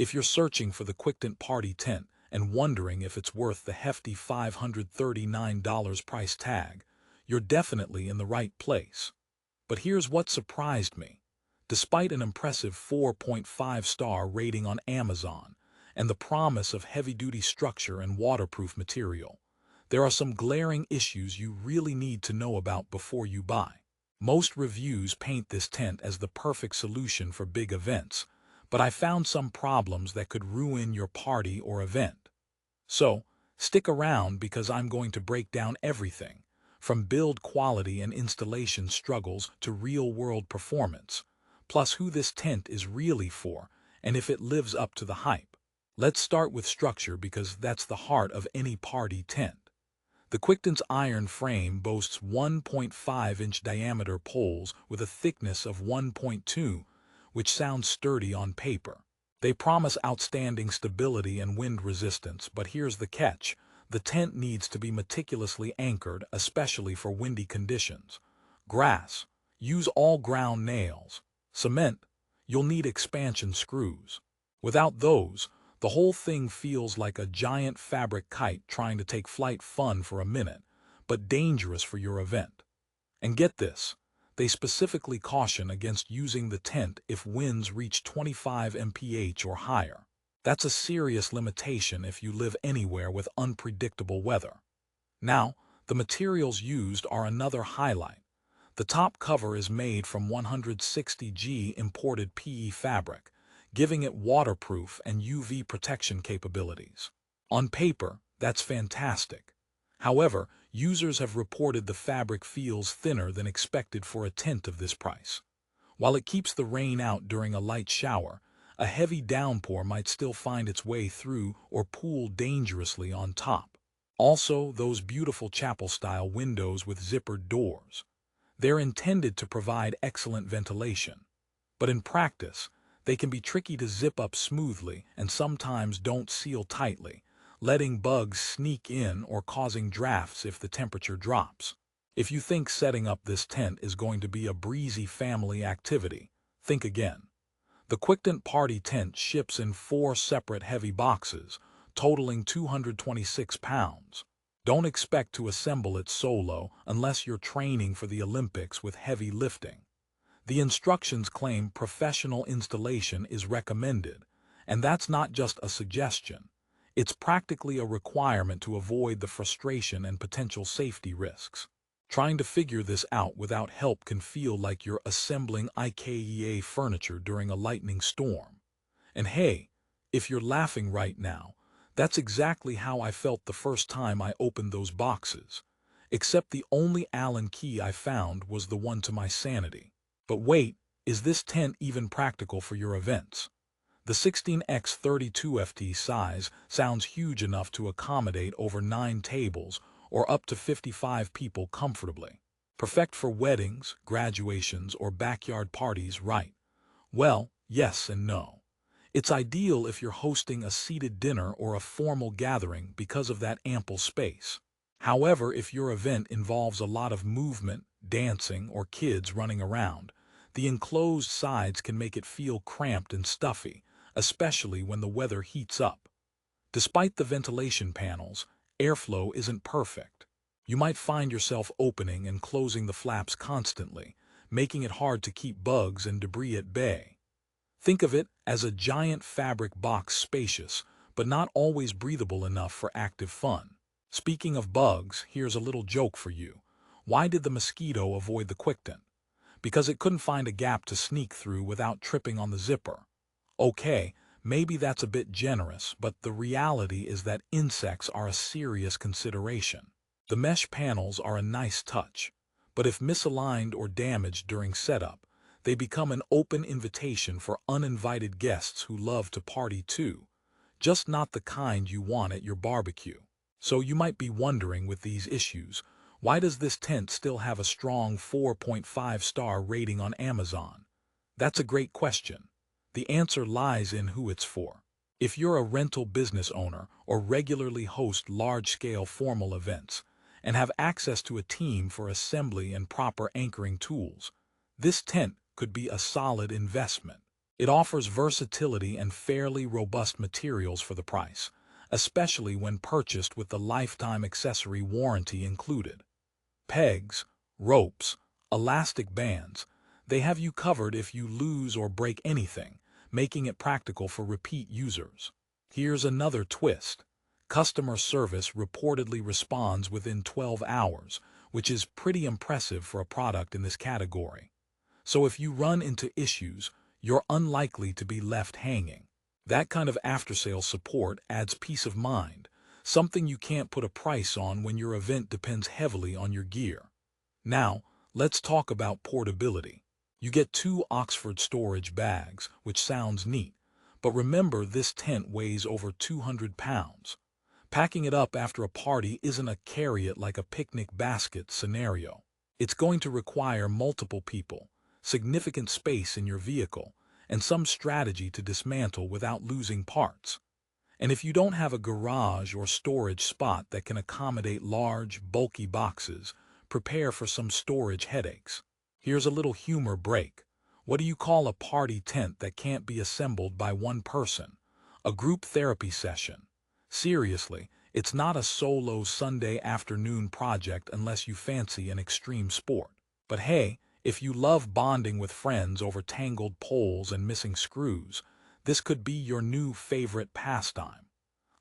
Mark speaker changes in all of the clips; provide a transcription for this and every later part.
Speaker 1: If you're searching for the Quictent Party Tent and wondering if it's worth the hefty $539 price tag, you're definitely in the right place. But here's what surprised me. Despite an impressive 4.5-star rating on Amazon and the promise of heavy-duty structure and waterproof material, there are some glaring issues you really need to know about before you buy. Most reviews paint this tent as the perfect solution for big events, but I found some problems that could ruin your party or event. So, stick around because I'm going to break down everything, from build quality and installation struggles to real-world performance, plus who this tent is really for and if it lives up to the hype. Let's start with structure because that's the heart of any party tent. The Quictent's iron frame boasts 1.5-inch diameter poles with a thickness of 1.2, which sounds sturdy on paper. They promise outstanding stability and wind resistance, but here's the catch. The tent needs to be meticulously anchored, especially for windy conditions. Grass, use all ground nails. Cement, you'll need expansion screws. Without those, the whole thing feels like a giant fabric kite trying to take flight. Fun for a minute, but dangerous for your event. And get this, they specifically caution against using the tent if winds reach 25 mph or higher. That's a serious limitation if you live anywhere with unpredictable weather. Now, the materials used are another highlight. The top cover is made from 160G imported PE fabric, giving it waterproof and UV protection capabilities. On paper, that's fantastic. However, users have reported the fabric feels thinner than expected for a tent of this price. While it keeps the rain out during a light shower, a heavy downpour might still find its way through or pool dangerously on top. Also, those beautiful chapel-style windows with zippered doors. They're intended to provide excellent ventilation. But in practice, they can be tricky to zip up smoothly and sometimes don't seal tightly, letting bugs sneak in or causing drafts if the temperature drops. If you think setting up this tent is going to be a breezy family activity, think again. The Quictent Party Tent ships in 4 separate heavy boxes, totaling 226 pounds. Don't expect to assemble it solo unless you're training for the Olympics with heavy lifting. The instructions claim professional installation is recommended, and that's not just a suggestion. It's practically a requirement to avoid the frustration and potential safety risks. Trying to figure this out without help can feel like you're assembling IKEA furniture during a lightning storm. And hey, if you're laughing right now, that's exactly how I felt the first time I opened those boxes. Except the only Allen key I found was the one to my sanity. But wait, is this tent even practical for your events? The 16x32ft size sounds huge enough to accommodate over 9 tables or up to 55 people comfortably. Perfect for weddings, graduations, or backyard parties, right? Well, yes and no. It's ideal if you're hosting a seated dinner or a formal gathering because of that ample space. However, if your event involves a lot of movement, dancing, or kids running around, the enclosed sides can make it feel cramped and stuffy, especially when the weather heats up. Despite the ventilation panels, airflow isn't perfect. You might find yourself opening and closing the flaps constantly, making it hard to keep bugs and debris at bay. Think of it as a giant fabric box, spacious, but not always breathable enough for active fun. Speaking of bugs, here's a little joke for you. Why did the mosquito avoid the Quictent? Because it couldn't find a gap to sneak through without tripping on the zipper. Okay, maybe that's a bit generous, but the reality is that insects are a serious consideration. The mesh panels are a nice touch, but if misaligned or damaged during setup, they become an open invitation for uninvited guests who love to party too, just not the kind you want at your barbecue. So you might be wondering, with these issues, why does this tent still have a strong 4.5-star rating on Amazon? That's a great question. The answer lies in who it's for. If you're a rental business owner or regularly host large-scale formal events and have access to a team for assembly and proper anchoring tools, this tent could be a solid investment. It offers versatility and fairly robust materials for the price, especially when purchased with the lifetime accessory warranty included. Pegs, ropes, elastic bands, they have you covered if you lose or break anything, making it practical for repeat users. Here's another twist. Customer service reportedly responds within 12 hours, which is pretty impressive for a product in this category. So if you run into issues, you're unlikely to be left hanging. That kind of after-sales support adds peace of mind, something you can't put a price on when your event depends heavily on your gear. Now, let's talk about portability. You get 2 Oxford storage bags, which sounds neat, but remember this tent weighs over 200 pounds. Packing it up after a party isn't a carry it like a picnic basket scenario. It's going to require multiple people, significant space in your vehicle, and some strategy to dismantle without losing parts. And if you don't have a garage or storage spot that can accommodate large, bulky boxes, prepare for some storage headaches. Here's a little humor break. What do you call a party tent that can't be assembled by one person? A group therapy session. Seriously, it's not a solo Sunday afternoon project unless you fancy an extreme sport. But hey, if you love bonding with friends over tangled poles and missing screws, this could be your new favorite pastime.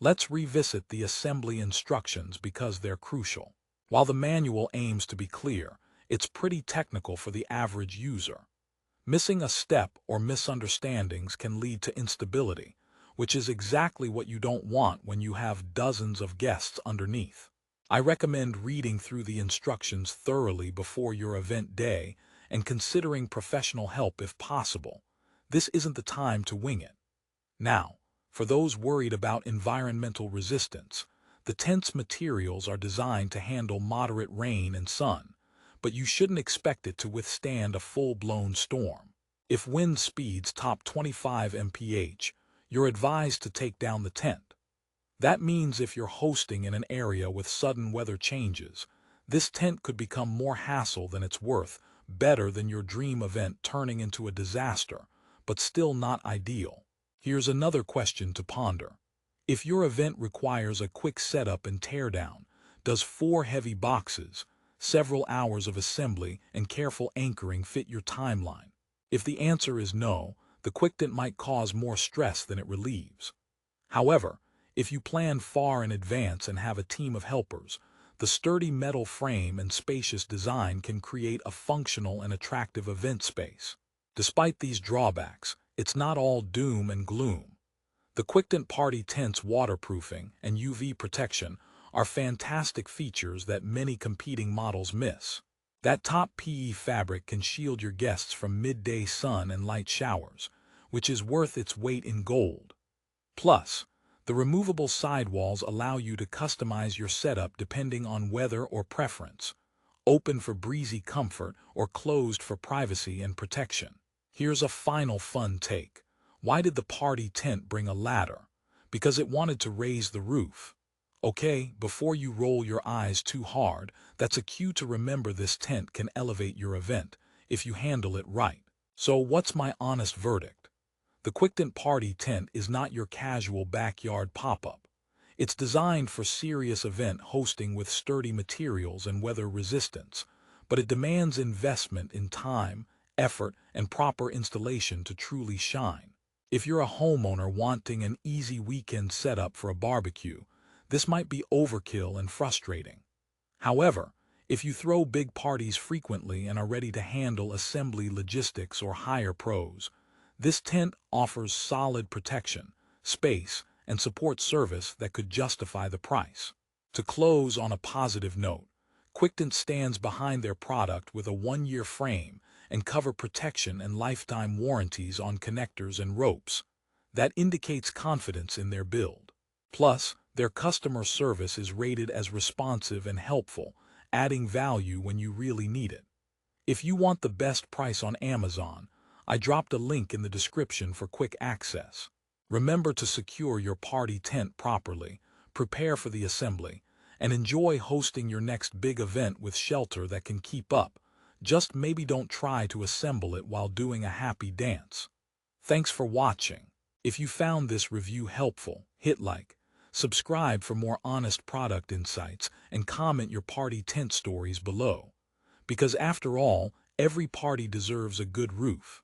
Speaker 1: Let's revisit the assembly instructions because they're crucial. While the manual aims to be clear, it's pretty technical for the average user. Missing a step or misunderstandings can lead to instability, which is exactly what you don't want when you have dozens of guests underneath. I recommend reading through the instructions thoroughly before your event day and considering professional help if possible. This isn't the time to wing it. Now, for those worried about environmental resistance, the tent's materials are designed to handle moderate rain and sun, but you shouldn't expect it to withstand a full-blown storm. If wind speeds top 25 mph, you're advised to take down the tent. That means if you're hosting in an area with sudden weather changes, this tent could become more hassle than it's worth, better than your dream event turning into a disaster, but still not ideal. Here's another question to ponder. If your event requires a quick setup and teardown, does 4 heavy boxes, several hours of assembly, and careful anchoring fit your timeline? If the answer is no, the Quictent might cause more stress than it relieves. However, if you plan far in advance and have a team of helpers, the sturdy metal frame and spacious design can create a functional and attractive event space. Despite these drawbacks, it's not all doom and gloom. The Quictent Party Tent's waterproofing and UV protection are fantastic features that many competing models miss. That top PE fabric can shield your guests from midday sun and light showers, which is worth its weight in gold. Plus, the removable sidewalls allow you to customize your setup depending on weather or preference, open for breezy comfort or closed for privacy and protection. Here's a final fun take. Why did the party tent bring a ladder? Because it wanted to raise the roof. Okay, before you roll your eyes too hard, that's a cue to remember this tent can elevate your event if you handle it right. So what's my honest verdict? The Quictent Party Tent is not your casual backyard pop-up. It's designed for serious event hosting with sturdy materials and weather resistance, but it demands investment in time, effort, and proper installation to truly shine. If you're a homeowner wanting an easy weekend setup for a barbecue, this might be overkill and frustrating. However, if you throw big parties frequently and are ready to handle assembly logistics or hire pros, this tent offers solid protection, space, and support service that could justify the price. To close on a positive note, Quictent stands behind their product with a 1-year frame and cover protection and lifetime warranties on connectors and ropes. That indicates confidence in their build. Plus, their customer service is rated as responsive and helpful, adding value when you really need it. If you want the best price on Amazon, I dropped a link in the description for quick access. Remember to secure your party tent properly, prepare for the assembly, and enjoy hosting your next big event with shelter that can keep up. Just maybe don't try to assemble it while doing a happy dance. Thanks for watching. If you found this review helpful, hit like, subscribe for more honest product insights, and comment your party tent stories below. Because after all, every party deserves a good roof.